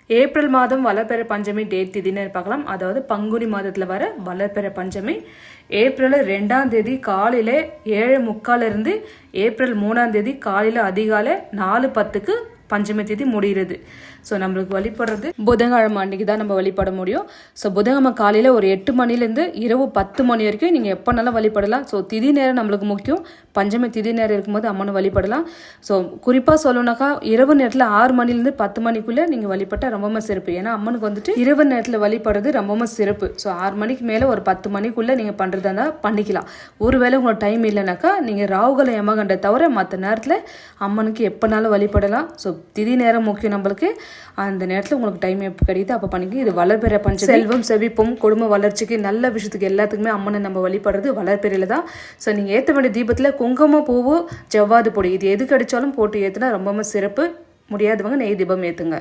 April மாதம் வளர்பிறை பஞ்சமி date திதின்னு பார்க்கலாம். அதாவது பங்குனி மாதத்தில் வர வளர்பிறை பஞ்சமி ஏப்ரல் 2ஆம் தேதி காலையில் 7:45 இருந்து ஏப்ரல் 3ஆம் தேதி காலையில் அதிகாலை 4:10க்கு பஞ்சமி தேதி முடிகிறது. ஸோ நம்மளுக்கு வழிபடுறது புதன்கிழமை அன்றைக்கி தான் நம்ம வழிபட முடியும். ஸோ புதன்கிழமை காலையில் ஒரு 8 மணிலேருந்து இரவு 10 மணி வரைக்கும் நீங்கள் எப்போனாலும் வழிபடலாம். ஸோ திதி நேரம் நம்மளுக்கு முக்கியம். பஞ்சமி திதி நேரம் இருக்கும்போது அம்மனை வழிபடலாம். ஸோ குறிப்பாக சொல்லணுனாக்கா இரவு நேரத்தில் 6 மணிலேருந்து 10 மணிக்குள்ளே நீங்கள் வழிபட்டால் ரொம்பவுமே சிறப்பு. ஏன்னா அம்மனுக்கு வந்துட்டு இரவு நேரத்தில் வழிபடுறது ரொம்பவுமே சிறப்பு. ஸோ 6 மணிக்கு மேலே ஒரு 10 மணிக்குள்ளே நீங்கள் பண்ணுறதா இருந்தால் பண்ணிக்கலாம். ஒருவேளை உங்களுக்கு டைம் இல்லைனாக்கா நீங்கள் ராகுகால யமகண்டை தவிர மற்ற நேரத்தில் அம்மனுக்கு எப்போனாலும் வழிபடலாம். ஸோ திதி நேரம் முக்கியம் நம்மளுக்கு. அந்த நேரத்தில் உங்களுக்கு டைம் எப்போ கிடைக்குது அப்போ பண்ணிக்க. இது வளர்பிறை பஞ்சமி. செல்வம் செழிப்பும் குடும்ப வளர்ச்சிக்கு நல்ல விஷயத்துக்கு எல்லாத்துக்குமே அம்மனை நம்ம வழிபடுறது வளர்பிறையில தான். ஸோ நீங்கள் ஏற்ற வேண்டிய தீபத்தில் குங்குமம் பூவு ஜவ்வாது பொடி இது எது கிடைச்சாலும் போட்டு ஏற்றுனா ரொம்பவும் சிறப்பு. முடியாதவங்க நெய் தீபம் ஏற்றுங்க.